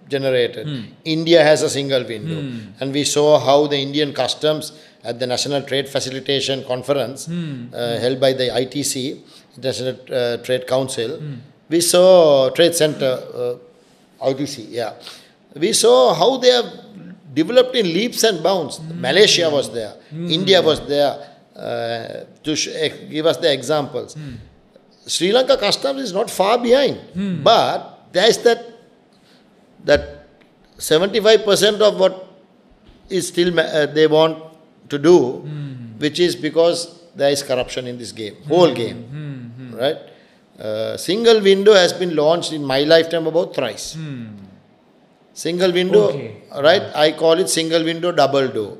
generated. India has a single window. And we saw how the Indian customs at the National Trade Facilitation Conference held by the ITC, International Trade Council, we saw Trade Center, ITC, yeah. We saw how they have developed in leaps and bounds. Malaysia was there, India was there to give us the examples. Sri Lanka customs is not far behind, but there is that 75% of what is still they want to do, which is because there is corruption in this game, whole game, right? Single window has been launched in my lifetime about thrice. Single window, right? I call it single window, double door.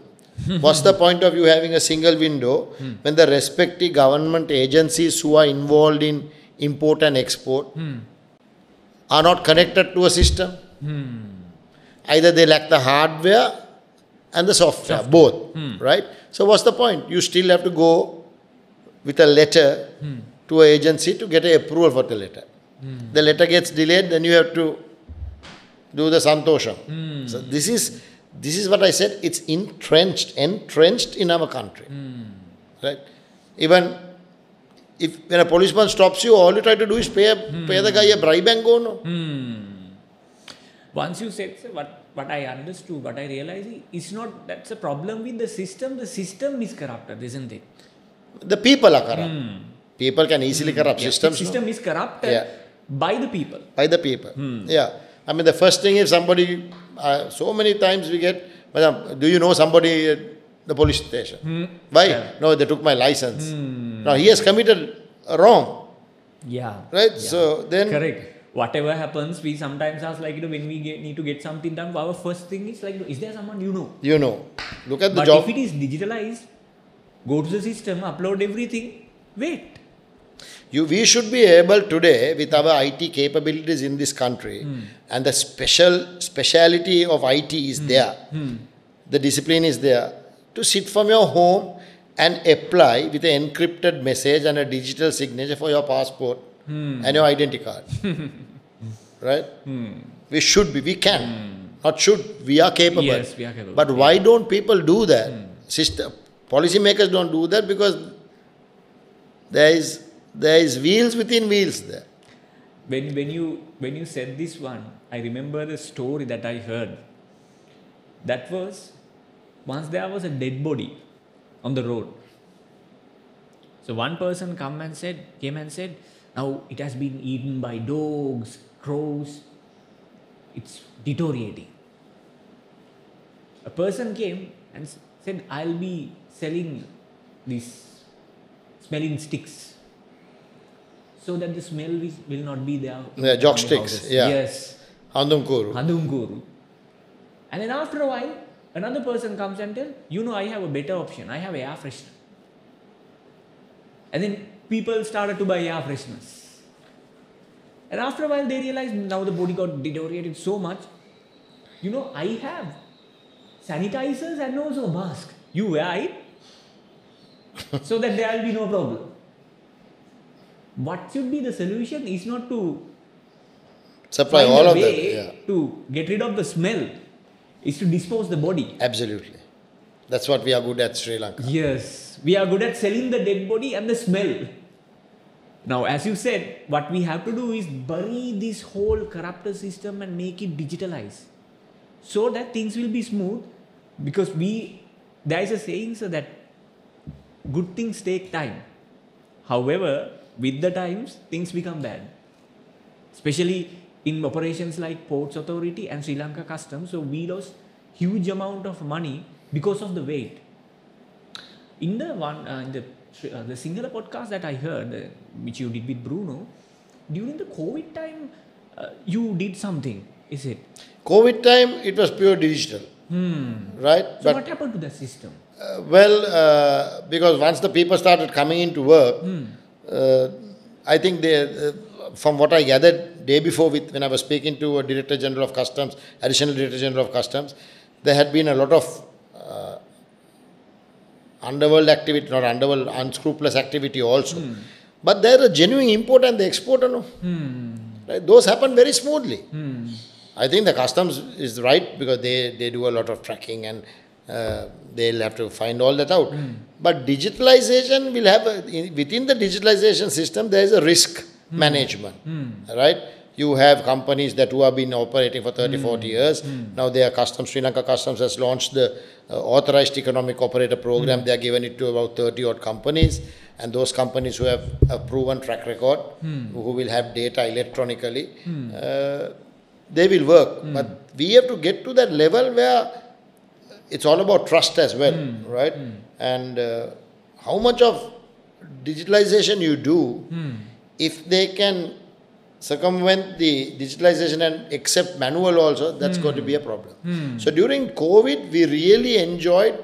What's the point of you having a single window when the respective government agencies who are involved in import and export are not connected to a system? Either they lack the hardware and the software. Both, right? So what's the point? You still have to go with a letter to an agency to get an approval for the letter. The letter gets delayed, then you have to do the santosham. So this is what I said. It's entrenched in our country, right? Even when a policeman stops you, all you try to do is pay the guy a bribe and go. No. Once you said, sir, what I understood, what I realized, it's not that's a problem with the system. The system is corrupted, isn't it? The people are corrupt. People can easily corrupt systems. The system is corrupted by the people. By the people. Yeah. I mean, the first thing if somebody, so many times we get, Madam, do you know somebody at the police station? Why? Yeah. No, they took my license. Now, he has committed a wrong. Yeah. Right? Yeah. So then... Correct. Whatever happens, we sometimes ask like, when we need to get something done, our first thing is like, is there someone you know? You know. Look at the job. But if it is digitalized, go to the system, upload everything, wait. We should be able today, with our IT capabilities in this country, and the speciality of IT is there, the discipline is there, to sit from your home and apply with an encrypted message and a digital signature for your passport and your identity card. Right? We should be, we can. Not should, we are capable. Yes, we are capable. But why don't people do that? Policymakers don't do that because there is wheels within wheels there. When you said this one, I remember the story that I heard. That was, once there was a dead body on the road. So one person came and said, now it has been eaten by dogs, crows, it's deteriorating. A person came and said, I'll be selling these smelling sticks, so that the smell will not be there. Yeah, jock sticks. Yeah. Yes. Handum-kuru. And then after a while, another person comes and tells, I have a better option. I have air freshener. And then people started to buy air fresheners. And after a while, they realized now the body got deteriorated so much. I have sanitizers and also a mask. You wear it so that there will be no problem. What should be the solution is not to supply find all a of way that. Yeah. To get rid of the smell, is to dispose the body. Absolutely. That's what we are good at Sri Lanka. Yes. We are good at selling the dead body and the smell. Now, as you said, what we have to do is bury this whole corrupted system and make it digitalized, so that things will be smooth. Because there is a saying, so that good things take time. However, with the times, things become bad. Especially in operations like Ports Authority and Sri Lanka Customs. So we lost huge amount of money because of the wait. In the singular podcast that I heard, which you did with Bruno, during the COVID time, you did something, is it? COVID time, it was pure digital. Right? So but what happened to the system? Because once the people started coming into work, I think they, from what I gathered day before when I was speaking to a Director General of Customs, Additional Director General of Customs, there had been a lot of underworld activity, not underworld, unscrupulous activity also. But there are genuine import and the exporter, no? Right? Those happen very smoothly. I think the customs is right because they do a lot of tracking and they'll have to find all that out. But digitalization will have, within the digitalization system, there is a risk management, right? You have companies that who have been operating for 30, 40 years. Now their customs, Sri Lanka Customs has launched the authorized economic operator program. They are given it to about 30 odd companies. And those companies who have a proven track record, who will have data electronically, they will work. But we have to get to that level where it's all about trust as well, right? And how much of digitalization you do, if they can circumvent the digitalization and accept manual also, that's going to be a problem. So during COVID, we really enjoyed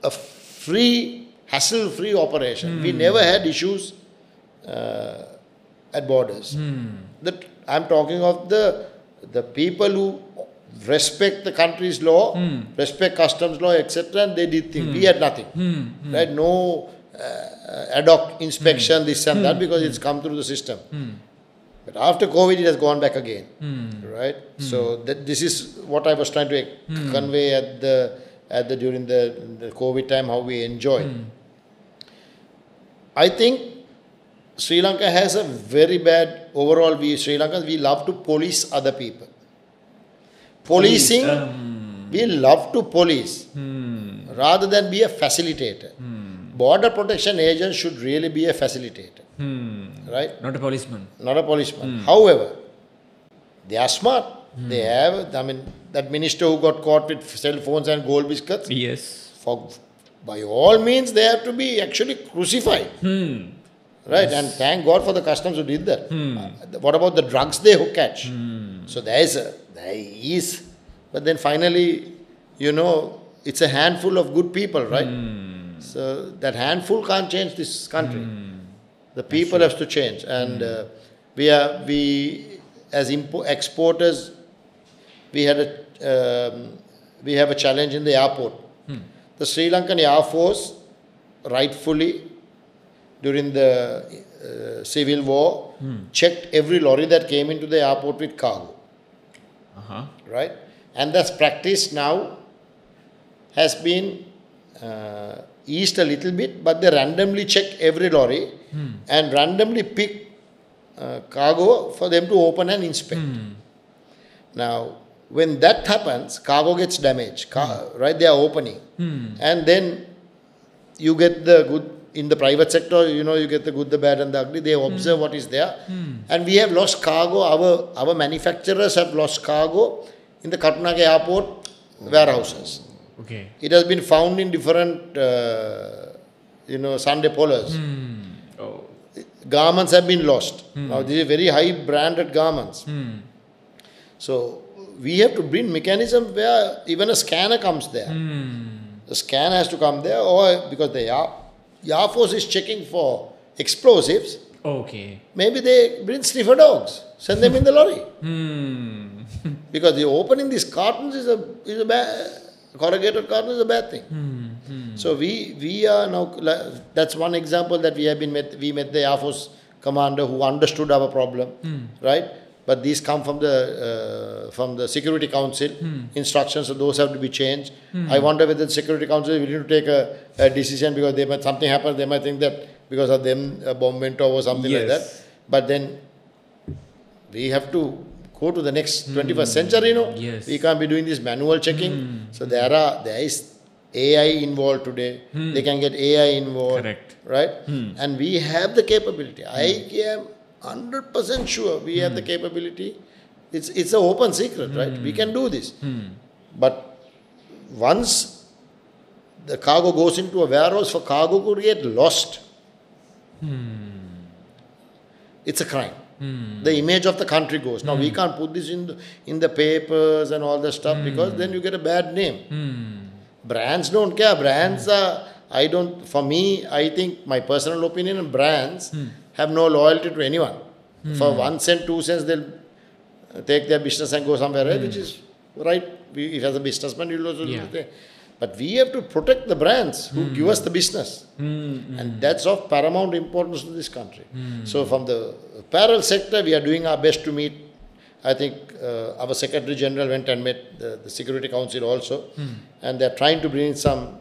a free, hassle-free operation. We never had issues at borders. I'm talking of the people who respect the country's law, respect customs law, etc., and they did things. We had nothing. Right? No ad hoc inspection, this and that, because it's come through the system. But after COVID, it has gone back again. Right? So this is what I was trying to convey during the COVID time, how we enjoyed. I think Sri Lanka has a very bad overall. Sri Lankans, we love to police other people. Policing, we love to police rather than be a facilitator. Border protection agents should really be a facilitator, right? Not a policeman. Not a policeman. However, they are smart. They have, I mean, that minister who got caught with cell phones and gold biscuits. Yes. By all means, they have to be actually crucified. Right, and thank God for the customs who did that. What about the drugs they catch? So there is, but then finally, you know, it's a handful of good people, right? So that handful can't change this country. The people have to change, and we as exporters, we have a challenge in the airport. The Sri Lankan Air Force, rightfully, during the civil war, checked every lorry that came into the airport with cargo. Right? And that's practice now has been eased a little bit, but they randomly check every lorry and randomly pick cargo for them to open and inspect. Now, when that happens, cargo gets damaged, right? They are opening. And then you get the good. In the private sector, you know, you get the good, the bad and the ugly. They observe what is there. And we have lost cargo. Our manufacturers have lost cargo in the Katunaka airport warehouses. Okay. It has been found in different, Sunday pollers. Garments have been lost. Now, these are very high branded garments. So, we have to bring mechanism where even a scanner comes there. The scanner has to come there, or because the Air Force is checking for explosives. Okay. Maybe they bring sniffer dogs, send them in the lorry. Because the opening these cartons is a bad, corrugated carton is a bad thing. So we are now, that's one example that we met the Air Force commander who understood our problem, right? But these come from the Security Council instructions, so those have to be changed. I wonder whether the Security Council is willing to take a decision because something happens. They might think that because of them a bomb went off or something like that. But then we have to go to the next 21st century, you know. We can't be doing this manual checking. So there is AI involved today. They can get AI involved. Correct. Right? And we have the capability. I am 100% sure we have the capability. It's an open secret, right? We can do this. But once the cargo goes into a warehouse, for cargo to get lost, it's a crime. The image of the country goes. Now, we can't put this in the papers and all that stuff because then you get a bad name. Brands don't care. Brands are, for me, I think, my personal opinion, brands have no loyalty to anyone. For 1 cent, 2 cents, they'll take their business and go somewhere else, which is right? If as a businessman, you will also do the thing. But we have to protect the brands who give us the business. And that's of paramount importance to this country. So from the apparel sector, we are doing our best to meet. I think our Secretary General went and met the Security Council also. And they're trying to bring some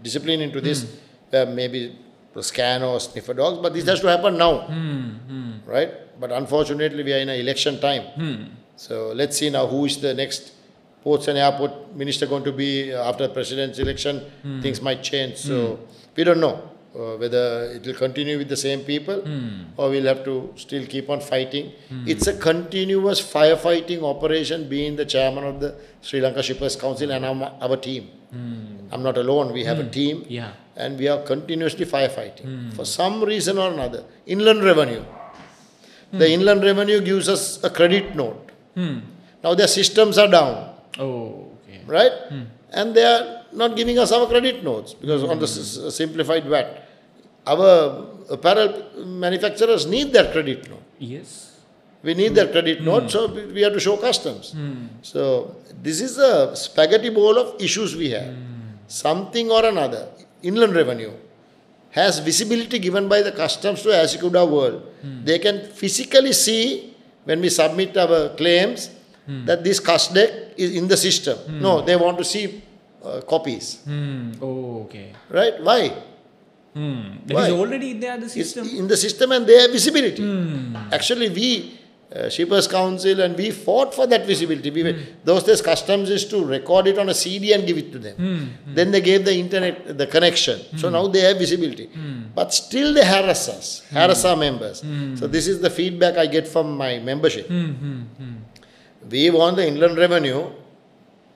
discipline into this, where maybe scan or sniffer dogs. But this has to happen now, right? But unfortunately, we are in an election time. So let's see now who is the next Ports and Airport Minister going to be after the President's election. Things might change. So we don't know whether it will continue with the same people or we'll have to still keep on fighting. It's a continuous firefighting operation, being the chairman of the Sri Lanka Shippers Council and our team. I'm not alone. We have a team and we are continuously firefighting. For some reason or another, inland revenue. The inland revenue gives us a credit note. Now their systems are down. Right? And they are not giving us our credit notes because on the simplified VAT. Our apparel manufacturers need their credit note. Yes. We need their credit note, so we have to show customs. So this is a spaghetti bowl of issues we have. Something or another, inland revenue has visibility given by the customs to Asikuda world. They can physically see when we submit our claims that this CUSDEC is in the system. No, they want to see copies. Right? Why? That is already there, the system. It's in the system and they have visibility. Actually, we, Shippers Council, and we fought for that visibility. Those days, customs is to record it on a CD and give it to them. Then they gave the internet, the connection. So now they have visibility. But still they harass us, harass our members. So this is the feedback I get from my membership. We want the inland revenue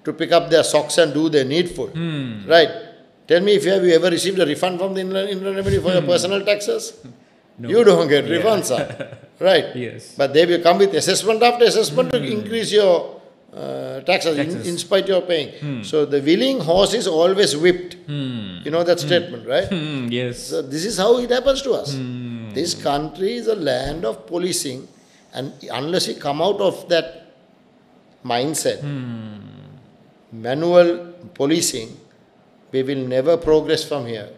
to pick up their socks and do their needful. Right? Tell me, if you have ever received a refund from the inland revenue for your personal taxes? No. You don't get refunds, right? Yes. But they will come with assessment after assessment to increase your taxes. In spite you're paying. So the willing horse is always whipped. You know that statement, right? Yes. So this is how it happens to us. This country is a land of policing, and unless we come out of that mindset, manual policing, we will never progress from here.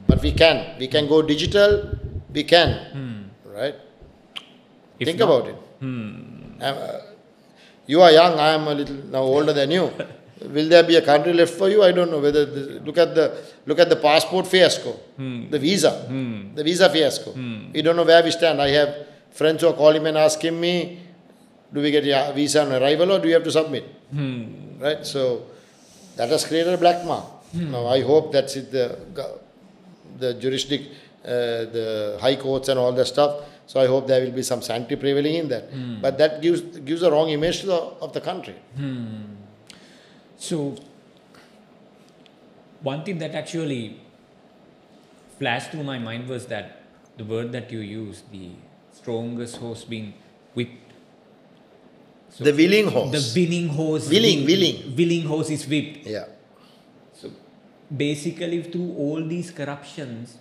But we can go digital, we can, right? Think about it. You are young, I am a little now older than you. Will there be a country left for you? I don't know. Whether look at the passport fiasco, the visa fiasco. We don't know where we stand. I have friends who are calling me and asking me, do we get a visa on arrival or do you have to submit? Right? So that has created a black mark. Now I hope that's it, the jurisdiction, the high courts and all that stuff. So I hope there will be some sanity prevailing in that. But that gives a wrong image of the country. So one thing that actually flashed through my mind was that the word that you used, the strongest horse being whipped. So the willing horse. The winning horse. Willing horse is whipped. Yeah. So basically, through all these corruptions,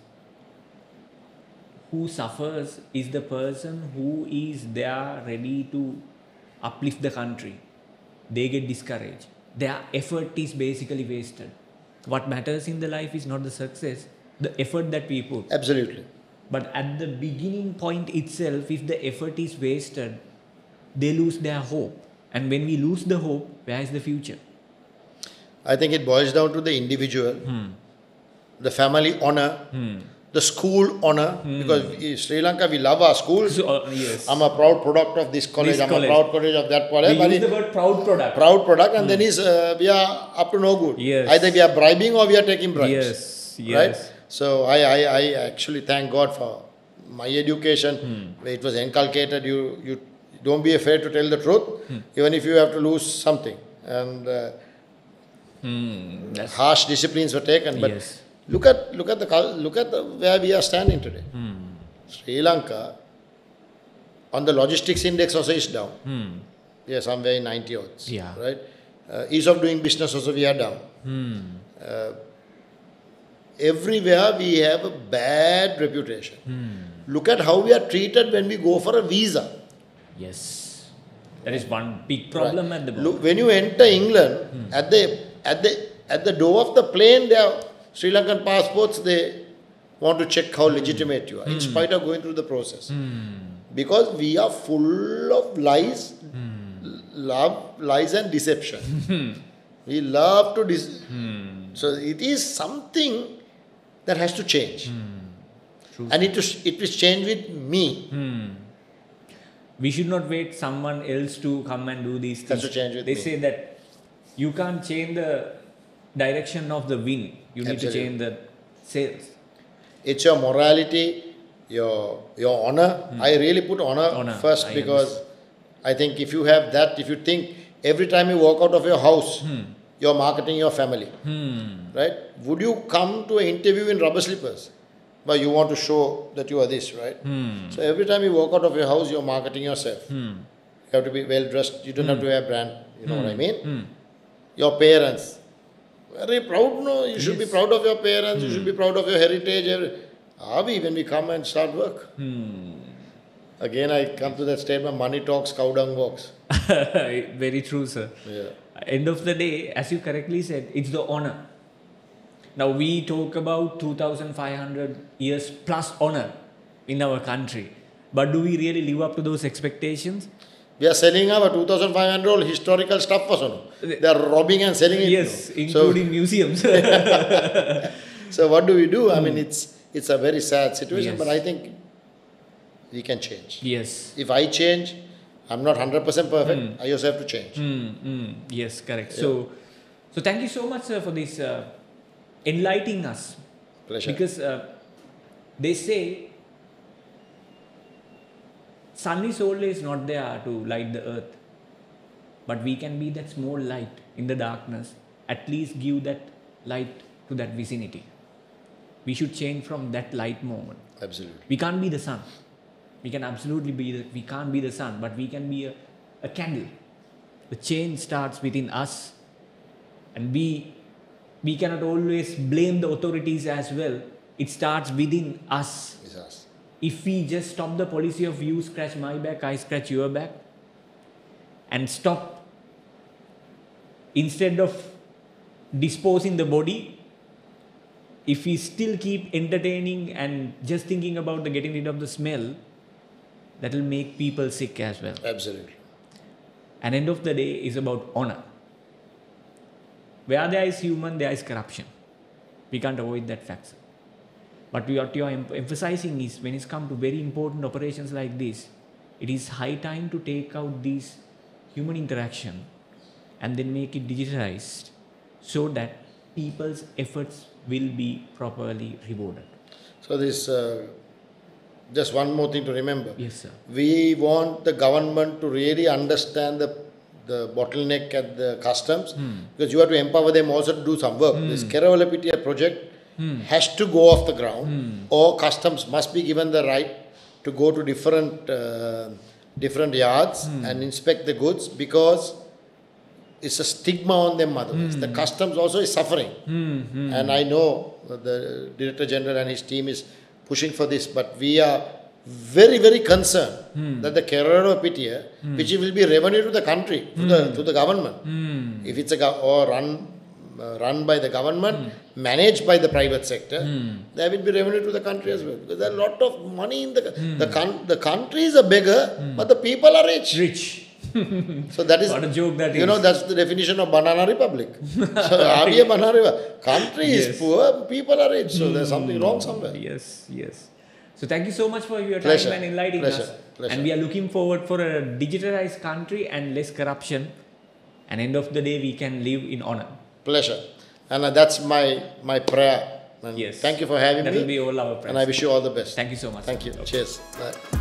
who suffers is the person who is there ready to uplift the country. They get discouraged. Their effort is basically wasted. What matters in the life is not the success, the effort that we put. Absolutely. But at the beginning point itself, if the effort is wasted, they lose their hope. And when we lose the hope, where is the future? I think it boils down to the individual, the family honor, the school honor. Because in Sri Lanka, we love our schools. So, yes. I'm a proud product of this college. I'm a proud college of that college. We use the word proud product. Proud product, and then we are up to no good. Yes. Either we are bribing or we are taking bribes. Yes. Right? So I actually thank God for my education. Where it was inculcated. You don't be afraid to tell the truth, even if you have to lose something. And harsh disciplines were taken. But look at where we are standing today. Sri Lanka, on the logistics index also is down. Yeah, somewhere in 90 odds. Yeah. Right? Ease of doing business also we are down. Everywhere we have a bad reputation. Look at how we are treated when we go for a visa. Yes. That is one big problem at the moment. Look, when you enter England, at the door of the plane, there are Sri Lankan passports. They want to check how legitimate you are, in spite of going through the process. Because we are full of lies, lies and deception. We love to so it is something that has to change. And it will change with me. We should not wait someone else to come and do these things. Has to change with they me. say that you can't change the direction of the wind. You need to change the sails. It's your morality, your honor. I really put honor first, because I think if you have that, if you think every time you walk out of your house, you're marketing your family, right? Would you come to an interview in rubber slippers? But you want to show that you are this, right? So every time you walk out of your house, you're marketing yourself. You have to be well dressed. You don't have to wear brand. You know what I mean? Your parents, very proud. No, you should be proud of your parents. You should be proud of your heritage. Are we when we come and start work? Again, I come to that statement: money talks, cow dung walks. Very true, sir. Yeah. End of the day, as you correctly said, it's the honor. Now we talk about 2,500 years plus honor in our country. But do we really live up to those expectations? We are selling our 2,500-old historical stuff also. They are robbing and selling it. Yes, including museums. So what do we do? I mean, it's a very sad situation, but I think we can change. Yes. If I change, I'm not 100% perfect. I also have to change. Yes, correct. Yeah. So thank you so much, sir, for this enlightening us. Pleasure. Because they say sun is always not there to light the earth, but we can be that small light in the darkness. At least give that light to that vicinity. We should change from that light moment. Absolutely. We can't be the sun. We can absolutely be we can't be the sun, but we can be a candle. The change starts within us, and we cannot always blame the authorities as well. It starts within us. It's us. If we just stop the policy of you scratch my back, I scratch your back, and stop, instead of disposing the body, if we still keep entertaining and just thinking about the getting rid of the smell, that will make people sick as well. Absolutely. And end of the day is about honor. Where there is human, there is corruption. We can't avoid that fact. But what you are emphasizing is, when it's come to very important operations like this, it is high time to take out these human interaction and then make it digitalized, so that people's efforts will be properly rewarded. So this, just one more thing to remember. Yes, sir. We want the government to really understand the bottleneck at the customs, because you have to empower them also to do some work. This Kerawalapitia project has to go off the ground, or customs must be given the right to go to different yards and inspect the goods, because it's a stigma on them otherwise. The customs also is suffering. And I know the Director General and his team is pushing for this, but we are very, very concerned that the Kerawalapitia, which will be revenue to the country, to the government, if it's or run by the government, managed by the private sector, there will be revenue to the country as well. Because there are a lot of money in the country is a beggar, but the people are rich. So that is, what a joke that is. You know, that's the definition of banana republic. So are we a banana republic? Country is poor, people are rich. So there's something wrong somewhere. Yes. So thank you so much for your time and enlightening us. Pleasure. And we are looking forward for a digitalized country and less corruption. And end of the day, we can live in honor. Pleasure. And that's my prayer. And yes. Thank you for having me. That will be all our prayers. And I wish you all the best. Thank you so much. Thank you. Okay. Cheers. Bye.